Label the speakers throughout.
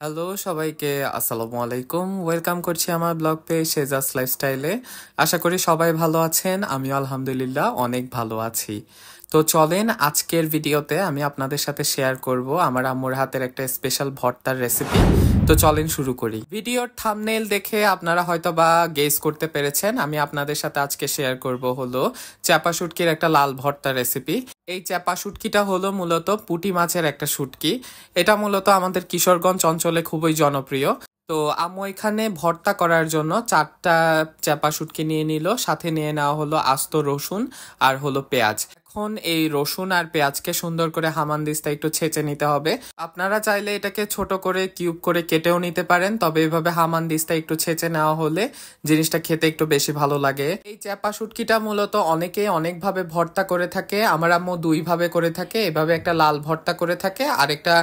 Speaker 1: Hello সবাইকে আসসালামু আলাইকুম। ওয়েলকাম করছি আমার ব্লগ পেজ শেজাস লাইফস্টাইলে। আশা করি সবাই ভালো আছেন, আমিও আলহামদুলিল্লাহ অনেক ভালো আছি। তো চলেন আজকের ভিডিওতে আমি আপনাদের সাথে শেয়ার করব আমার আম্মুর হাতের একটা স্পেশাল ভর্তার রেসিপি। তো চলেন শুরু করি। ভিডিওর থাম্বনেল দেখে আপনারা হয়তো বা গেস করতে পেরেছেন আমি আপনাদের সাথে আজকে শেয়ার করব হলো চাপা শুটকির একটা লাল ভর্তা রেসিপি। এই চাপা শুটকিটা হলো মূলত পুঁটি মাছের একটা শুটকি। এটা মূলত আমাদের কিশোরগঞ্জ অঞ্চলে খুবই জনপ্রিয়। তো আম্মু এখানে ভর্তা করার জন্য 4টা চাপা শুটকি নিয়ে নিল, সাথে নিয়ে নেওয়া হলো আস্ত রসুন আর হলো পেঁয়াজ। এখন এই রসুন আর পেঁয়াজকে সুন্দর করে হামানদিস্তা একটু ছেঁচে নিতে হবে। আপনারা চাইলে এটাকে ছোট করে কিউব করে কেটেও নিতে পারেন, তবে এভাবে হামানদিস্তা একটু ছেঁচে নেওয়া হলে জিনিসটা খেতে একটু বেশি ভালো লাগে। এই চাপা শুটকিটা মূলত অনেকেই অনেকভাবে ভর্তা করে থাকে, আমার আম্মু দুই ভাবে করে থাকে। এভাবে একটা লাল ভর্তা করে থাকে আর একটা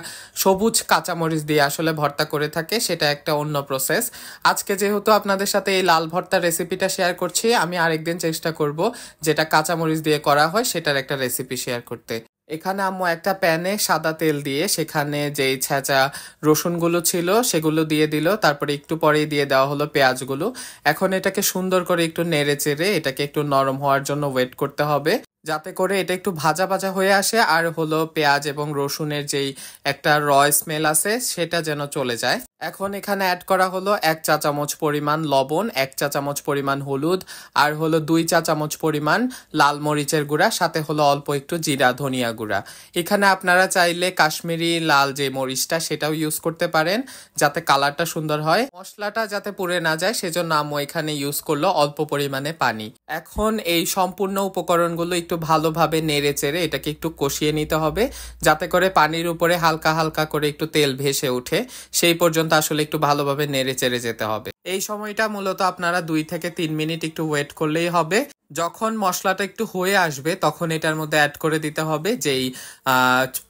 Speaker 1: সবুজ কাঁচামরিচ দিয়ে আসলে ভর্তা করে থাকে, সেটা একটা অন্য প্রসেস। আজকে যেহেতু আপনাদের সাথে এই লাল ভর্তার রেসিপিটা শেয়ার করছি, আমি আরেকদিন চেষ্টা করব যেটা কাঁচামরিচ দিয়ে করা হয় সেটার একটা রেসিপি শেয়ার করতে। এখানে আম্মু একটা প্যানে সাদা তেল দিয়ে সেখানে যেই ছেঁচা রসুনগুলো ছিল সেগুলো দিয়ে দিল, তারপরে একটু পরেই দিয়ে দেওয়া হলো পেঁয়াজগুলো। এখন এটাকে সুন্দর করে একটু নেড়ে চেড়ে এটাকে একটু নরম হওয়ার জন্য ওয়েট করতে হবে, যাতে করে এটা একটু ভাজা ভাজা হয়ে আসে আর হলো পেঁয়াজ এবং রসুনের যেই একটা স্মেল আছে সেটা যেন চলে যায়। এখন এখানে অ্যাড করা হলো 1 চা চামচ পরিমাণ লবণ, 1 চা চামচ পরিমাণ হলুদ আর হলো 2 চা চামচ পরিমাণ লাল মরিচের গুঁড়া, সাথে হলো অল্প একটু জিরা ধনিয়া গুঁড়া। এখানে আপনারা চাইলে কাশ্মীরি লাল যে মরিচটা সেটাও ইউজ করতে পারেন, যাতে কালারটা সুন্দর হয়। মশলাটা যাতে পুড়ে না যায় সেজন্য আম্মু এখানে ইউজ করলো অল্প পরিমাণে পানি। এখন এই সম্পূর্ণ উপকরণগুলো একটু ভালোভাবে নেড়ে চেড়ে এটাকে একটু কষিয়ে নিতে হবে, যাতে করে পানির উপরে হালকা হালকা করে একটু তেল ভেসে ওঠে। সেই পর্যন্ত আসলে একটু ভালোভাবে নেড়ে চেড়ে যেতে হবে। এই সময়টা মূলত আপনারা 2 থেকে 3 মিনিট একটু ওয়েট করলেই হবে। যখন মশলাটা একটু হয়ে আসবে তখন এটার মধ্যে অ্যাড করে দিতে হবে যেই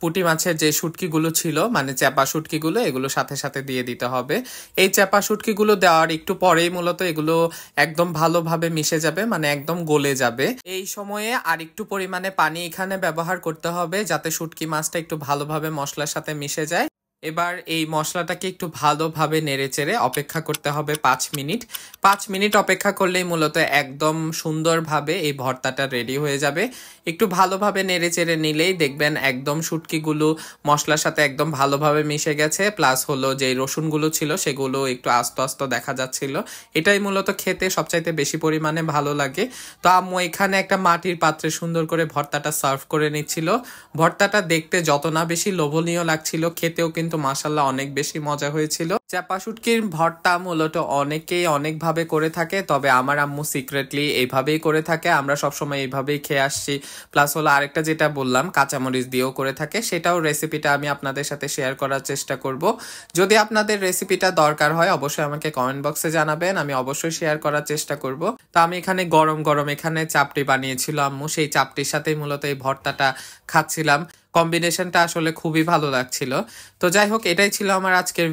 Speaker 1: পুঁটি মাছের যে শুটকিগুলো ছিল, মানে চাপা শুটকিগুলো, এগুলো সাথে সাথে দিয়ে দিতে হবে। এই চাপা শুটকিগুলো দেওয়ার একটু পরেই মূলত এগুলো একদম ভালোভাবে মিশে যাবে, মানে একদম গলে যাবে। এই সময়ে আর একটু পরিমাণে পানি এখানে ব্যবহার করতে হবে, যাতে শুটকি মাছটা একটু ভালোভাবে মশলার সাথে মিশে যায়। এবার এই মশলাটাকে একটু ভালোভাবে নেড়েচেড়ে অপেক্ষা করতে হবে 5 মিনিট। 5 মিনিট অপেক্ষা করলেই মূলত একদম সুন্দরভাবে এই ভর্তাটা রেডি হয়ে যাবে। একটু ভালোভাবে নেড়েচেড়ে নিলেই দেখবেন একদম শুটকিগুলো মশলার সাথে একদম ভালোভাবে মিশে গেছে, প্লাস হলো যে রসুনগুলো ছিল সেগুলো একটু আস্ত আস্ত দেখা যাচ্ছিল। এটাই মূলত খেতে সবচাইতে বেশি পরিমাণে ভালো লাগে। তো আম্মু এখানে একটা মাটির পাত্রে সুন্দর করে ভর্তাটা সার্ভ করে নিচ্ছিল। ভর্তাটা দেখতে যত না বেশি লোভনীয় লাগছিল, খেতেও কিন্তু মাশাআল্লাহ অনেক বেশি মজা হয়েছিল। চাপা শুটকির ভর্তা মূলত অনেকেই অনেকভাবে করে থাকে, তবে আমার আম্মু সিক্রেটলি এইভাবেই করে থাকে। আমরা সবসময় এইভাবেই খেয়ে আসছি। প্লাস হলো আরেকটা যেটা বললাম কাঁচামরিচ দিয়েও করে থাকে, সেটাও রেসিপিটা আমি আপনাদের সাথে শেয়ার করার চেষ্টা করব। যদি আপনাদের রেসিপিটা দরকার হয় অবশ্যই আমাকে কমেন্ট বক্সে জানাবেন, আমি অবশ্যই শেয়ার করার চেষ্টা করব। তো আমি এখানে গরম গরম এখানে চাপটি বানিয়েছিল আম্মু, সেই চাপটির সাথেই মূলত এই ভর্তাটা খাচ্ছিলাম। কম্বিনেশনটা আসলে খুবই ভালো লাগছিল। তো যাই হোক, এটাই ছিল আমার আজকের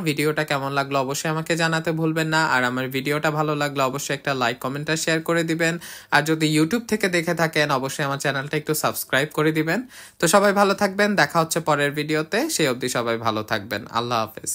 Speaker 1: ভিডিওটা কেমন লাগলো অবশ্যই আমাকে জানাতে ভুলবেন না। আর আমার ভিডিওটা ভালো লাগলো অবশ্যই একটা লাইক কমেন্ট আর শেয়ার করে দিবেন। আর যদি ইউটিউব থেকে দেখে থাকেন অবশ্যই আমার চ্যানেলটা একটু সাবস্ক্রাইব করে দিবেন। তো সবাই ভালো থাকবেন, দেখা হচ্ছে পরের ভিডিওতে। সেই অবধি সবাই ভালো থাকবেন, আল্লাহ হাফেজ।